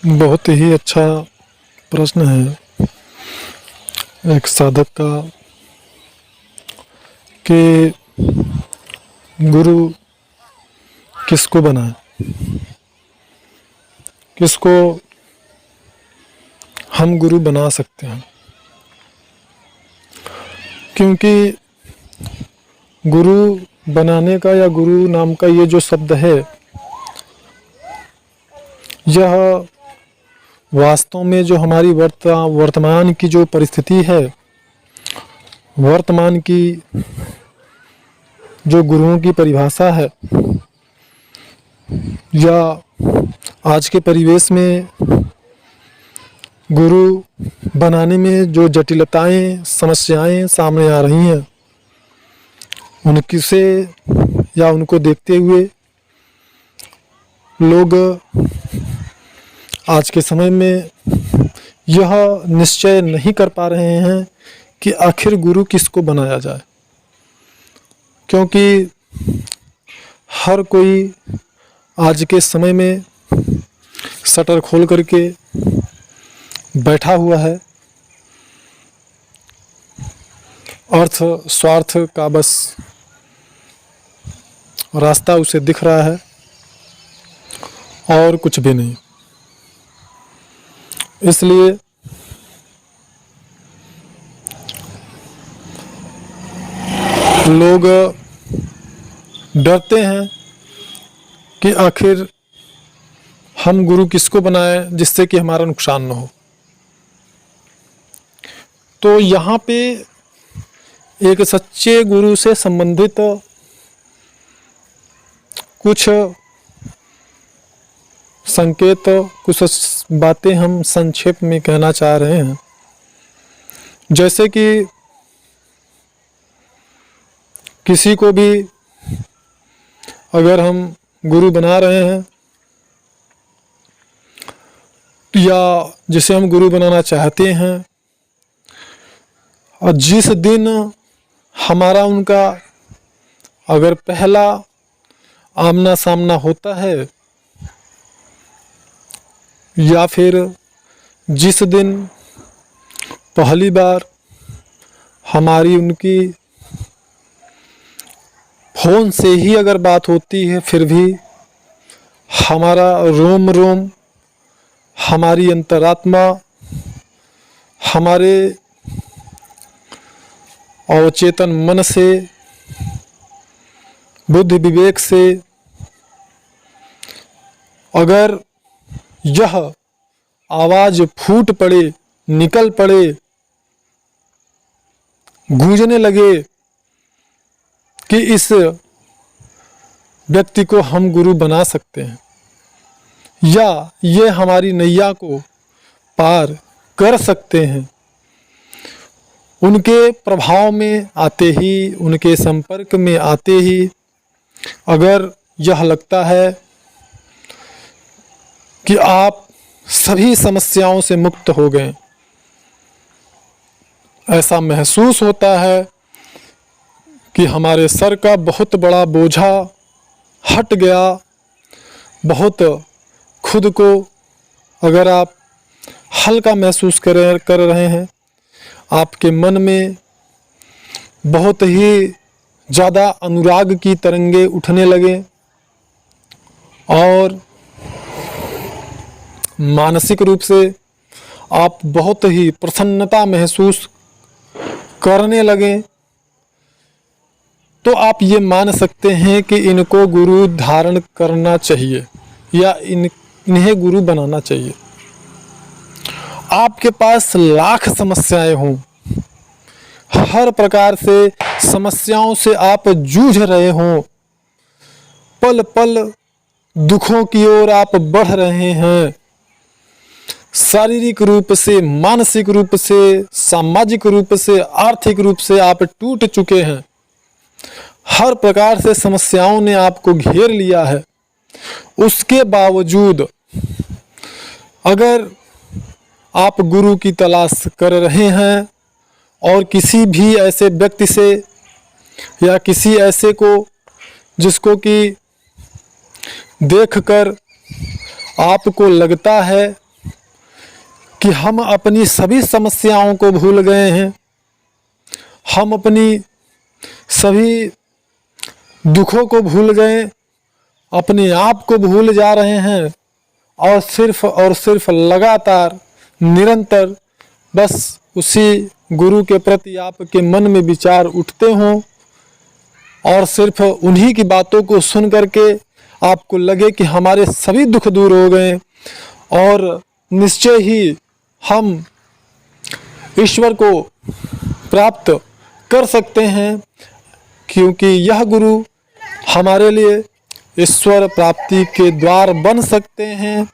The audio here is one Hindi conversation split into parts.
बहुत ही अच्छा प्रश्न है एक साधक का कि गुरु किसको बनाए, किसको हम गुरु बना सकते हैं। क्योंकि गुरु बनाने का या गुरु नाम का ये जो शब्द है, यह वास्तव में जो हमारी वर्तमान की जो परिस्थिति है, वर्तमान की जो गुरुओं की परिभाषा है, या आज के परिवेश में गुरु बनाने में जो जटिलताएं, समस्याएं सामने आ रही हैं, उनकी से या उनको देखते हुए लोग आज के समय में यह निश्चय नहीं कर पा रहे हैं कि आखिर गुरु किसको बनाया जाए। क्योंकि हर कोई आज के समय में शटर खोल करके बैठा हुआ है, अर्थ स्वार्थ का बस रास्ता उसे दिख रहा है और कुछ भी नहीं। इसलिए लोग डरते हैं कि आखिर हम गुरु किसको बनाएं जिससे कि हमारा नुकसान न हो। तो यहाँ पे एक सच्चे गुरु से संबंधित कुछ संकेत, कुछ बातें हम संक्षेप में कहना चाह रहे हैं। जैसे कि किसी को भी अगर हम गुरु बना रहे हैं या जिसे हम गुरु बनाना चाहते हैं, और जिस दिन हमारा उनका अगर पहला आमना सामना होता है, या फिर जिस दिन पहली बार हमारी उनकी फ़ोन से ही अगर बात होती है, फिर भी हमारा रोम रोम, हमारी अंतरात्मा, हमारे अवचेतन मन से, बुद्धि विवेक से अगर यह आवाज फूट पड़े, निकल पड़े, गूंजने लगे कि इस व्यक्ति को हम गुरु बना सकते हैं, या ये हमारी नैया को पार कर सकते हैं, उनके प्रभाव में आते ही, उनके संपर्क में आते ही अगर यह लगता है कि आप सभी समस्याओं से मुक्त हो गए, ऐसा महसूस होता है कि हमारे सर का बहुत बड़ा बोझा हट गया, बहुत खुद को अगर आप हल्का महसूस कर रहे हैं, आपके मन में बहुत ही ज़्यादा अनुराग की तरंगे उठने लगे और मानसिक रूप से आप बहुत ही प्रसन्नता महसूस करने लगे, तो आप ये मान सकते हैं कि इनको गुरु धारण करना चाहिए या इन्हें गुरु बनाना चाहिए। आपके पास लाख समस्याएं हों, हर प्रकार से समस्याओं से आप जूझ रहे हों, पल पल दुखों की ओर आप बढ़ रहे हैं, शारीरिक रूप से, मानसिक रूप से, सामाजिक रूप से, आर्थिक रूप से आप टूट चुके हैं, हर प्रकार से समस्याओं ने आपको घेर लिया है, उसके बावजूद अगर आप गुरु की तलाश कर रहे हैं और किसी भी ऐसे व्यक्ति से या किसी ऐसे को जिसको कि देखकर आपको लगता है कि हम अपनी सभी समस्याओं को भूल गए हैं, हम अपनी सभी दुखों को भूल गए, अपने आप को भूल जा रहे हैं और सिर्फ लगातार निरंतर बस उसी गुरु के प्रति आपके मन में विचार उठते हों और सिर्फ उन्हीं की बातों को सुन करके आपको लगे कि हमारे सभी दुख दूर हो गए और निश्चय ही हम ईश्वर को प्राप्त कर सकते हैं, क्योंकि यह गुरु हमारे लिए ईश्वर प्राप्ति के द्वार बन सकते हैं।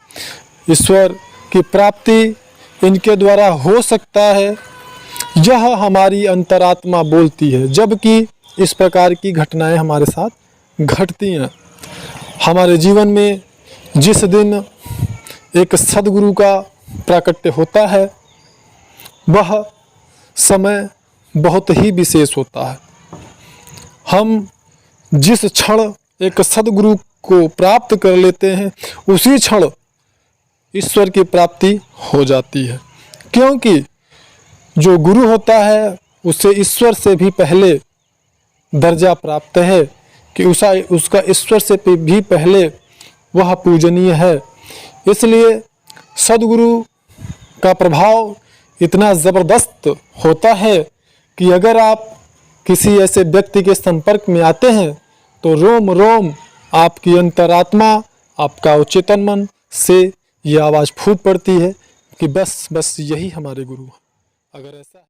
ईश्वर की प्राप्ति इनके द्वारा हो सकता है, यह हमारी अंतरात्मा बोलती है। जबकि इस प्रकार की घटनाएं हमारे साथ घटती हैं। हमारे जीवन में जिस दिन एक सद्गुरु का प्राकट्य होता है, वह समय बहुत ही विशेष होता है। हम जिस क्षण एक सद्गुरु को प्राप्त कर लेते हैं, उसी क्षण ईश्वर की प्राप्ति हो जाती है, क्योंकि जो गुरु होता है उसे ईश्वर से भी पहले दर्जा प्राप्त है कि उसका ईश्वर से भी पहले वह पूजनीय है। इसलिए सद्गुरु का प्रभाव इतना ज़बरदस्त होता है कि अगर आप किसी ऐसे व्यक्ति के संपर्क में आते हैं तो रोम रोम आपकी अंतरात्मा, आपका अवचेतन मन से ये आवाज़ फूट पड़ती है कि बस यही हमारे गुरु हैं। अगर ऐसा